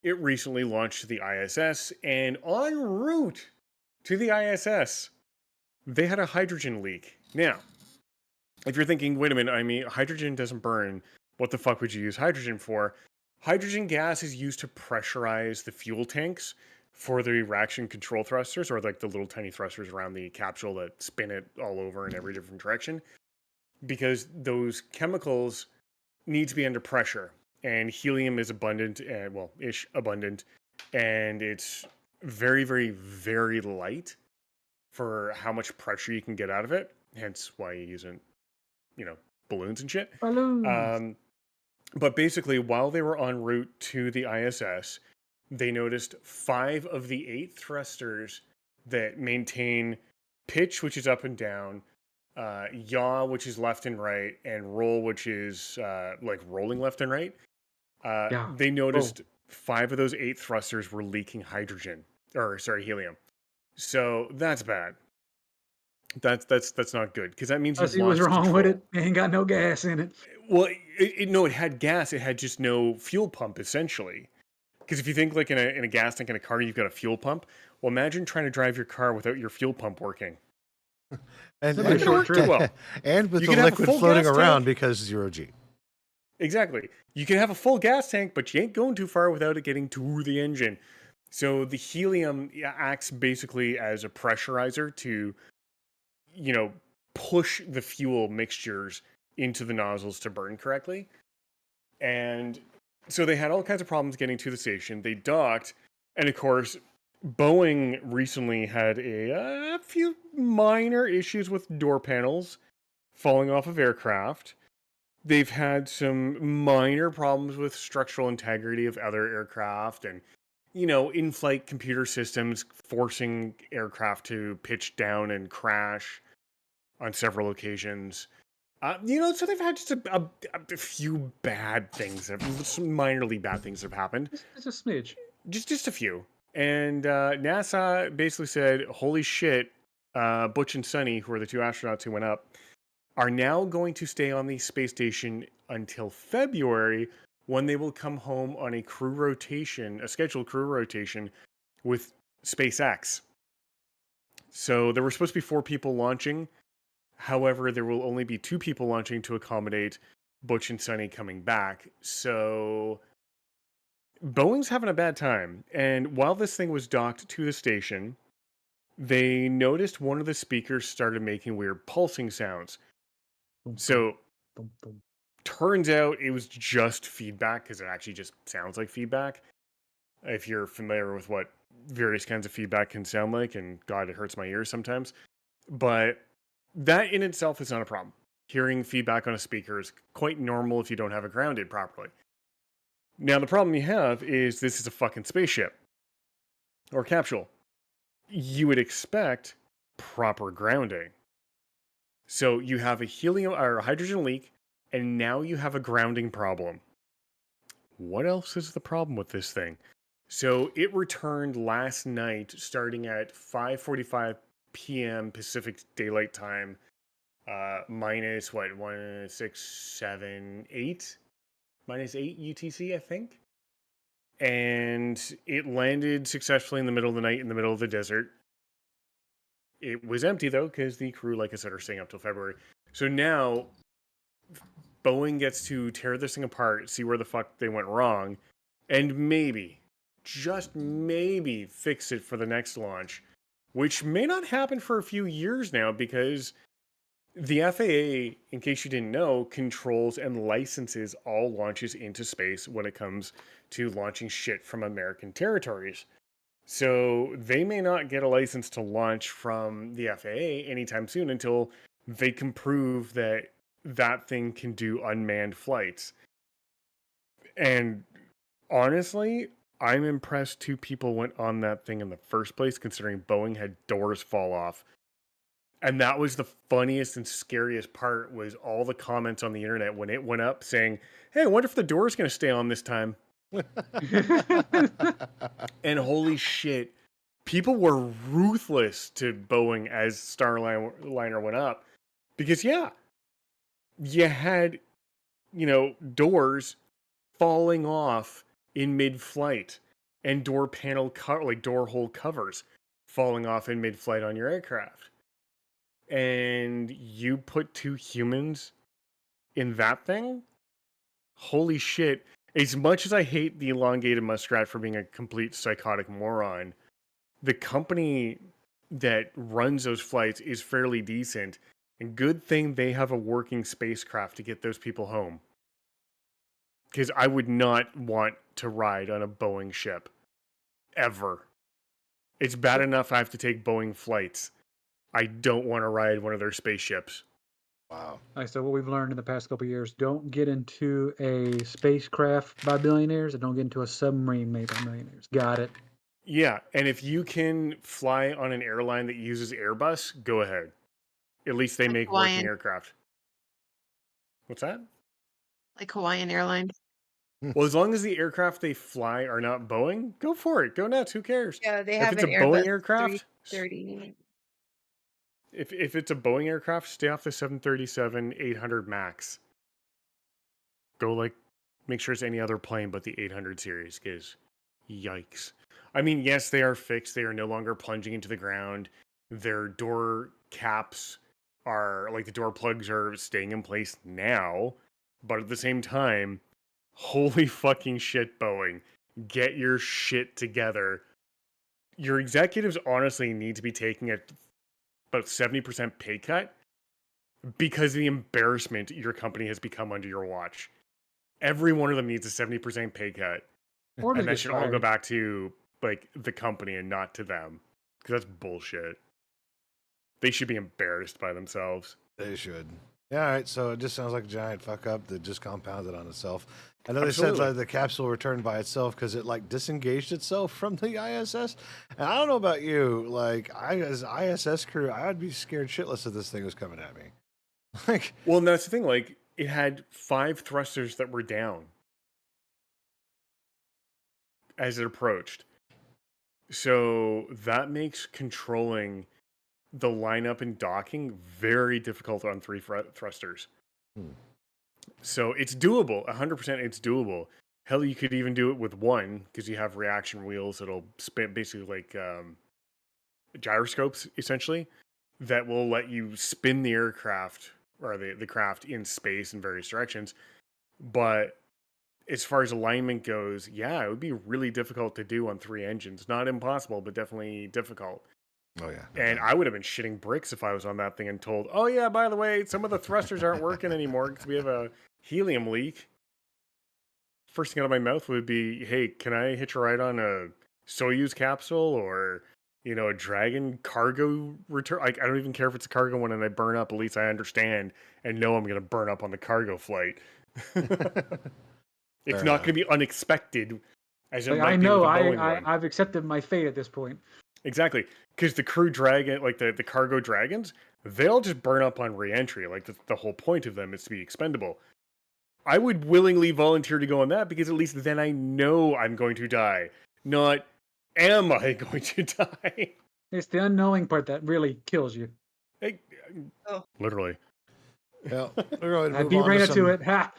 It recently launched to the ISS, and en route to the ISS, they had a hydrogen leak. Now, if you're thinking, wait a minute, I mean, hydrogen doesn't burn. What the fuck would you use hydrogen for? Hydrogen gas is used to pressurize the fuel tanks for the reaction control thrusters, or like the little tiny thrusters around the capsule that spin it all over in every different direction. Because those chemicals need to be under pressure. And helium is abundant, ish abundant. And it's very, very, very light for how much pressure you can get out of it. Hence why you use balloons and shit. Balloons. But basically, while they were en route to the ISS, they noticed 5 of the 8 thrusters that maintain pitch, which is up and down, yaw, which is left and right, and roll, which is like rolling left and right. They noticed 5 of those 8 thrusters were leaking helium. So that's bad. That's not good, because that means I see what's wrong with it. It ain't got no gas in it. Well, it had gas. It had just no fuel pump, essentially. Because if you think like in a gas tank in a car, you've got a fuel pump. Well, imagine trying to drive your car without your fuel pump working. And, That'd be a short trip. Well, and with you the can have a liquid full floating gas around tank. because 0G. Exactly. You can have a full gas tank, but you ain't going too far without it getting to the engine. So the helium acts basically as a pressurizer to, push the fuel mixtures into the nozzles to burn correctly. And so they had all kinds of problems getting to the station. They docked, and of course, Boeing recently had a few minor issues with door panels falling off of aircraft. They've had some minor problems with structural integrity of other aircraft and, in-flight computer systems forcing aircraft to pitch down and crash on several occasions. So they've had just a few bad things, some minorly bad things have happened. It's a smidge. Just a few. And NASA basically said, holy shit, Butch and Sonny, who are the two astronauts who went up, are now going to stay on the space station until February, when they will come home on a scheduled crew rotation with SpaceX. So there were supposed to be 4 people launching. However, there will only be 2 people launching to accommodate Butch and Sonny coming back. So Boeing's having a bad time. And while this thing was docked to the station, they noticed one of the speakers started making weird pulsing sounds. So turns out it was just feedback, because it actually just sounds like feedback. If you're familiar with what various kinds of feedback can sound like, and God, it hurts my ears sometimes. But that in itself is not a problem. Hearing feedback on a speaker is quite normal if you don't have it grounded properly. Now, the problem you have is this is a fucking spaceship or capsule. You would expect proper grounding. So you have a helium or a hydrogen leak, and now you have a grounding problem. What else is the problem with this thing? So it returned last night, starting at 5:45 p.m. Pacific Daylight Time, minus what, 1, 6, 7, 8? Minus 8 UTC, I think. And it landed successfully in the middle of the night in the middle of the desert. It was empty, though, because the crew, like I said, are staying up till February. So now Boeing gets to tear this thing apart, see where the fuck they went wrong, and maybe, just maybe, fix it for the next launch, which may not happen for a few years now, because the FAA, in case you didn't know, controls and licenses all launches into space when it comes to launching shit from American territories. So they may not get a license to launch from the FAA anytime soon until they can prove that that thing can do unmanned flights. And honestly, I'm impressed 2 people went on that thing in the first place, considering Boeing had doors fall off. And that was the funniest and scariest part, was all the comments on the internet when it went up saying, hey, I wonder if the door's going to stay on this time. And holy shit, people were ruthless to Boeing as Starliner went up. Because, yeah, you had, doors falling off in mid-flight, and door panel, door hole covers falling off in mid-flight on your aircraft. And you put 2 humans in that thing? Holy shit. As much as I hate the elongated muskrat for being a complete psychotic moron, the company that runs those flights is fairly decent. And good thing they have a working spacecraft to get those people home. Because I would not want to ride on a Boeing ship. Ever. It's bad enough I have to take Boeing flights. I don't want to ride one of their spaceships. Wow. So what we've learned in the past couple of years, don't get into a spacecraft by billionaires, and don't get into a submarine made by millionaires. Got it. Yeah, and if you can fly on an airline that uses Airbus, go ahead. At least they Like make Hawaiian. working aircraft. What's that? Like Hawaiian Airlines. Well, as long as the aircraft they fly are not Boeing, go for it. Go nuts. Who cares? Yeah, they If have it's an a Boeing Airbus aircraft, 330. if it's a Boeing aircraft, stay off the 737-800 MAX. Go make sure it's any other plane but the 800 series, because Yikes. I mean, yes, they are fixed. They are no longer plunging into the ground. Their door caps are, like, the door plugs are staying in place now. But at the same time, holy fucking shit, Boeing. Get your shit together. Your executives honestly need to be taking about 70% pay cut because of the embarrassment your company has become under your watch. Every one of them needs a 70% pay cut. Or And just that get should all go fired. back to, like, the company and not to them. Because that's bullshit. They should be embarrassed by themselves. They should. Yeah, all right. So it just sounds like a giant fuck up that just compounded on itself. I know they said Absolutely. like the capsule returned by itself because it like disengaged itself from the ISS. And I don't know about you, like I as ISS crew, I'd be scared shitless if this thing was coming at me. Like, Well, and that's the thing. Like, it had 5 thrusters that were down as it approached. So that makes controlling the lineup and docking very difficult on 3 thrusters. Hmm. So it's doable. 100% it's doable. Hell, you could even do it with 1 because you have reaction wheels that'll spin, basically like gyroscopes, essentially, that will let you spin the aircraft or the craft in space in various directions. But as far as alignment goes, yeah, it would be really difficult to do on 3 engines. Not impossible, but definitely difficult. oh yeah. And I would have been shitting bricks if I was on that thing and told, oh yeah, by the way, some of the thrusters aren't working anymore because we have a helium leak. First thing out of my mouth would be, hey, can I hitch a ride on a Soyuz capsule or, you know, a Dragon cargo return? Like, I don't even care if it's a cargo one and I burn up. At least I understand and know I'm going to burn up on the cargo flight. It's Fair not enough. going to be unexpected as it Like, might I be with know the Boeing one. I've accepted my fate at this point. Exactly. Because the crew dragon, like the cargo dragons, they'll just burn up on re-entry. Like, the whole point of them is to be expendable. I would willingly volunteer to go on that because at least then I know I'm going to die. Not, am I going to die? It's the unknowing part that really kills you. Hey, Oh. literally. Well, we're going to I move beat on to Raina some, to it. Ha!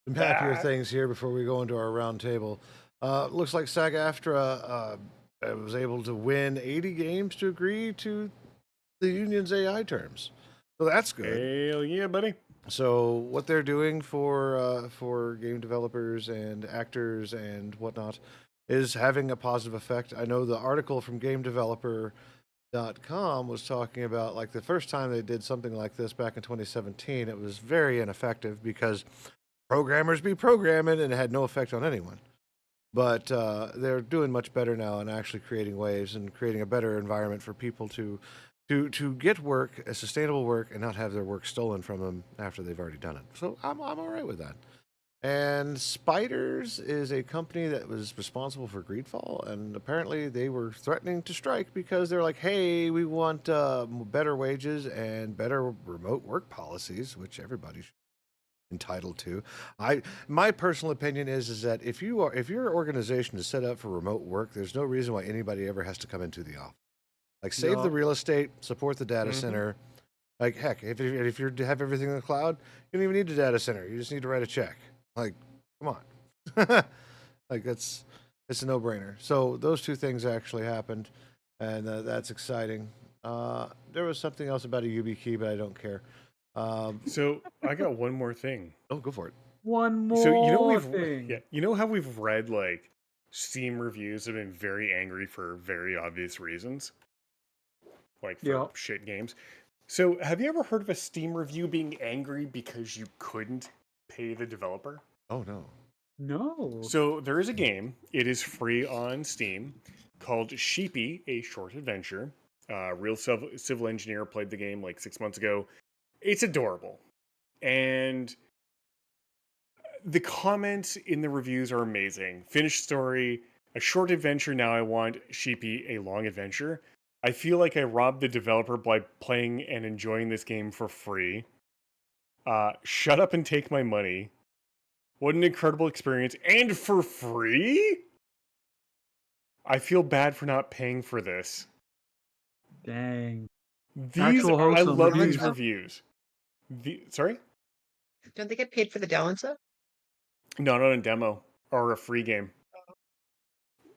some happier things here before we go into our round table. Looks like SAG-AFTRA was able to win 80 games to agree to the union's AI terms. So that's good. Hell yeah, buddy. So what they're doing for game developers and actors and whatnot is having a positive effect. I know the article from GameDeveloper.com was talking about like the first time they did something like this back in 2017, it was very ineffective because programmers be programming and it had no effect on anyone. But they're doing much better now and actually creating waves and creating a better environment for people to get work, a sustainable work, and not have their work stolen from them after they've already done it. So I'm all right with that. And Spiders is a company that was responsible for Greedfall, and apparently they were threatening to strike because they're like, "Hey, we want better wages and better remote work policies," which everybody's entitled to. My personal opinion is that if your organization is set up for remote work, there's no reason why anybody ever has to come into the office. Like, save the No. real estate, support the data Mhm. center. Like, heck, if you have everything in the cloud, you don't even need a data center. You just need to write a check. Like, come on. Like, it's a no-brainer. So those two things actually happened, and that's exciting. There was something else about a YubiKey, but I don't care. So I got one more thing. Oh, go for it. One more So you know thing. you know how we've read like Steam reviews have been very angry for very obvious reasons, like for Yep. shit games. So have you ever heard of a Steam review being angry because you couldn't pay the developer? Oh, no. No. So there is a game. It is free on Steam called Sheepy, a short adventure. Real civil engineer played the game like 6 months ago. It's adorable, and the comments in the reviews are amazing. Finished story, a short adventure. Now I want Sheepy, a long adventure. I feel like I robbed the developer by playing and enjoying this game for free. Shut up and take my money. What an incredible experience. And for free? I feel bad for not paying for this. Dang. These Actual are, I wholesome love these reviews. reviews. Sorry? Don't they get paid for the download stuff? No, not a demo or a free game.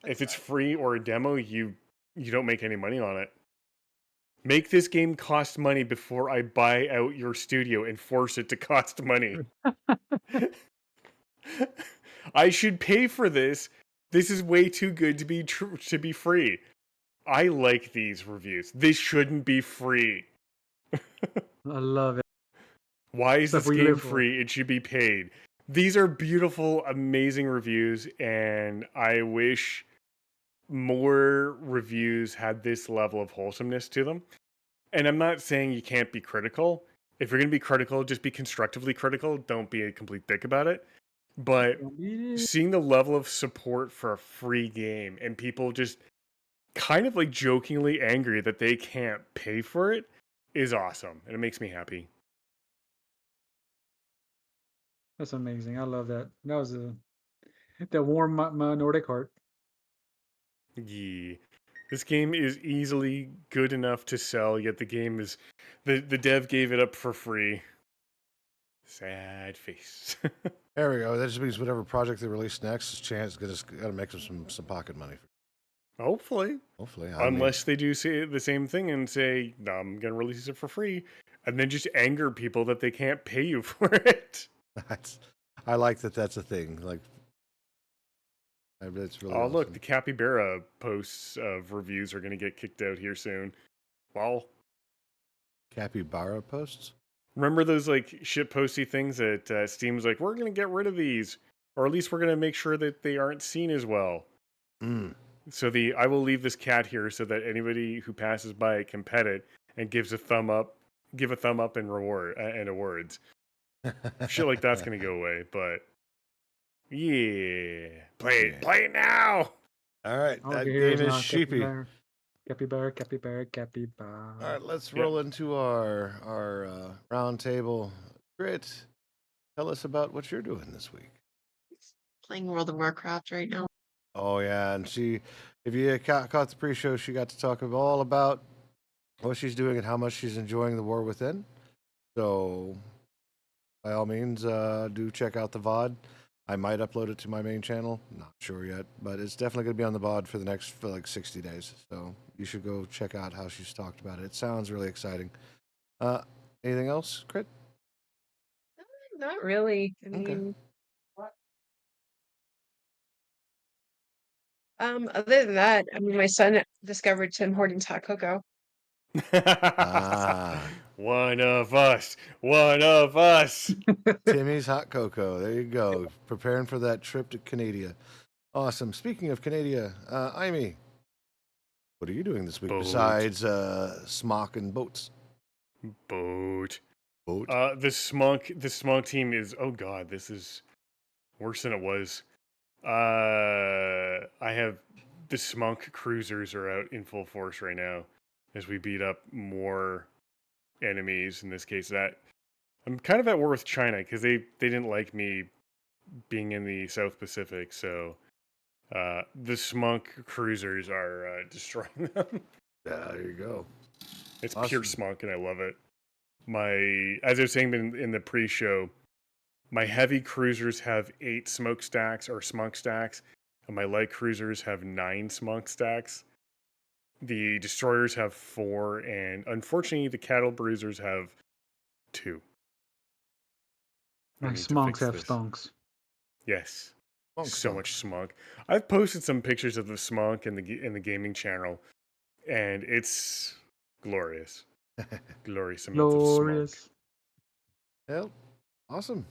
If it's free or a demo, you don't make any money on it. Make this game cost money before I buy out your studio and force it to cost money. I should pay for this. This is way too good to be free. I like these reviews. This shouldn't be free. I love it. Why is Stuff this we game live for. free? It should be paid. These are beautiful, amazing reviews, and I wish more reviews had this level of wholesomeness to them. And I'm not saying you can't be critical. If you're going to be critical, just be constructively critical. Don't be a complete dick about it. But seeing the level of support for a free game and people just kind of like jokingly angry that they can't pay for it is awesome. And it makes me happy. That's amazing. I love that. That was that warmed my Nordic heart. Yeah. This game is easily good enough to sell, yet the game is the dev gave it up for free. Sad face. There we go. That just means whatever project they release next is chance got to make them some pocket money. Hopefully. Hopefully. Unless they do say the same thing and say, no, I'm going to release it for free, and then just anger people that they can't pay you for it. I like that that's a thing. Like, it's really awesome. Look, the Capybara posts of reviews are going to get kicked out here soon. Well, Capybara posts? Remember those like shit posty things that Steam's like, we're going to get rid of these, or at least we're going to make sure that they aren't seen as well. So I will leave this cat here so that anybody who passes by can pet it and give a thumb up and reward and awards. Shit like that's going to go away, but yeah, play it now. All right, that game is Sheepy. Capybara. All right, let's roll into our roundtable. Grit, tell us about what you're doing this week. Playing World of Warcraft right now. Oh yeah, and if you caught the pre-show, she got to talk all about what she's doing and how much she's enjoying the War Within. So, by all means, do check out the VOD. I might upload it to my main channel. Not sure yet, but it's definitely going to be on the VOD for like 60 days. So you should go check out how she's talked about it. It sounds really exciting. Anything else, Crit? Not really. I mean, other than that, I mean, my son discovered Tim Hortons hot cocoa. One of us. Timmy's hot cocoa. There you go. Preparing for that trip to Canada. Awesome. Speaking of Canada, Amy, what are you doing this week besides smock and boats? Boat. The smog team is, oh god, this is worse than it was. I have the smunk cruisers are out in full force right now as we beat up more enemies. In this case, that I'm kind of at war with China because they didn't like me being in the South Pacific, so the smunk cruisers are destroying them. Yeah, there you go. It's awesome. Pure smunk, and I love it. As I was saying in the pre-show, my heavy cruisers have 8 smokestacks or smunk stacks, and my light cruisers have 9 smunk stacks. The destroyers have 4, and unfortunately, the cattle bruisers have 2. My smunks have stonks. Yes, so much smunk. I've posted some pictures of the smunk in the gaming channel, and it's glorious. Glorious amounts of smunk. Yep, awesome.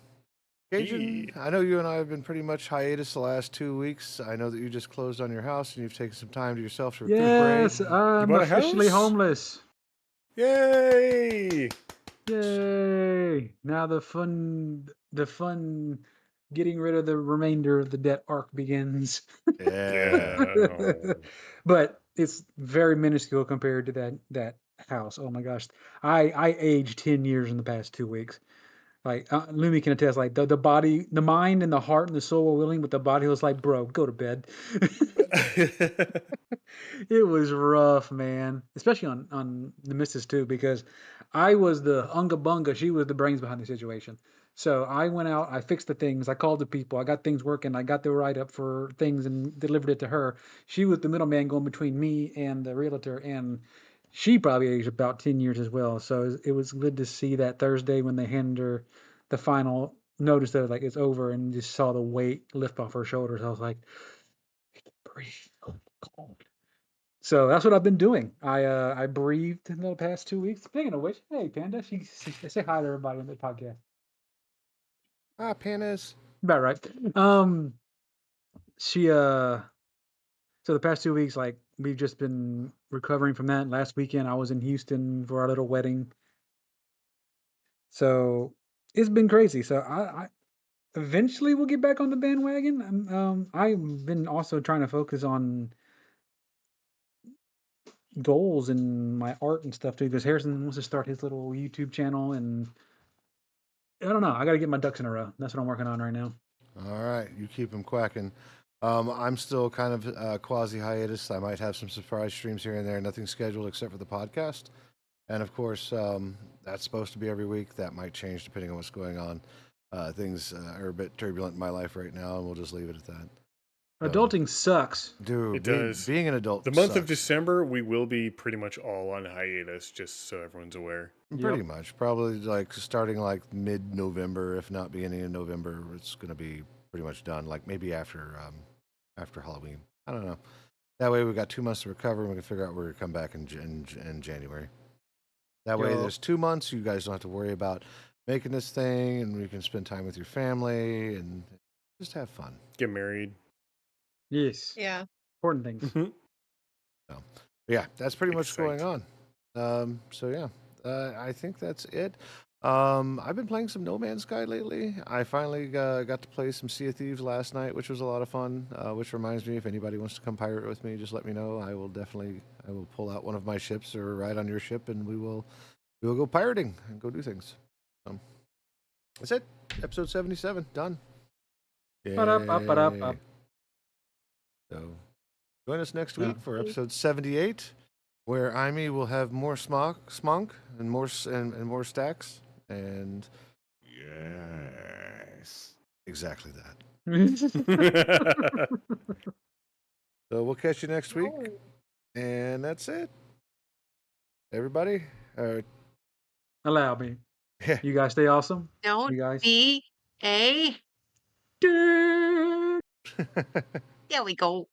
Cajun, I know you and I have been pretty much hiatus the last 2 weeks. I know that you just closed on your house and you've taken some time to yourself to recuperate. Yes, I'm officially homeless. Yay! Yay! Now the fun getting rid of the remainder of the debt arc begins. Yeah. But it's very minuscule compared to that house. Oh my gosh. I aged 10 years in the past 2 weeks. Like Lumi can attest, like the body, the mind and the heart and the soul were willing, but the body was like, bro, go to bed. It was rough, man. Especially on the missus too, because I was the unga bunga, she was the brains behind the situation. So I went out, I fixed the things, I called the people, I got things working, I got the write up for things and delivered it to her. She was the middleman going between me and the realtor, and she probably aged about 10 years as well. So it was good to see that Thursday when they handed her the final notice that like it's over, and just saw the weight lift off her shoulders. I was like, breathe. Cold. So that's what I've been doing. I breathed in the past 2 weeks. Speaking of which, hey Panda, she say hi to everybody on the podcast. Ah, Panas. About right. She so the past 2 weeks, like we've just been recovering from that. Last weekend I was in Houston for our little wedding. So it's been crazy. So I eventually we'll get back on the bandwagon. I've been also trying to focus on goals and my art and stuff too, because Harrison wants to start his little YouTube channel, and I don't know. I got to get my ducks in a row. That's what I'm working on right now. All right, you keep them quacking. I'm still kind of quasi hiatus. I might have some surprise streams here and there. Nothing scheduled except for the podcast, and of course that's supposed to be every week. That might change depending on what's going on. Things are a bit turbulent in my life right now, and we'll just leave it at that. Adulting sucks. Dude, It does. being an adult. The month of sucks. December, we will be pretty much all on hiatus, just so everyone's aware. Pretty Yep. much, probably like starting like mid-November, if not beginning of November. It's going to be pretty much done. Like maybe after Halloween. I don't know. That way we got 2 months to recover, and we can figure out where we come back in January. That way, Yo. there's 2 months. You guys don't have to worry about making this thing, and we can spend time with your family and just have fun. Get married. Yes. Yeah. Important things. So, yeah, that's pretty much Excite. going on. So yeah, I think that's it. I've been playing some No Man's Sky lately. I finally got to play some Sea of Thieves last night, which was a lot of fun. Which reminds me, if anybody wants to come pirate with me, just let me know. I will pull out one of my ships or ride on your ship, and we will go pirating and go do things. That's it. Episode 77 done. Ba-da-ba-ba-da-ba. Yay. So join us next week for episode 78, where Imi will have more smunk and more more stacks, and yes, exactly that. So we'll catch you next week, and that's it. Everybody, Allow me. yeah. You guys stay awesome. Don't You guys. be a. Dick. There we go.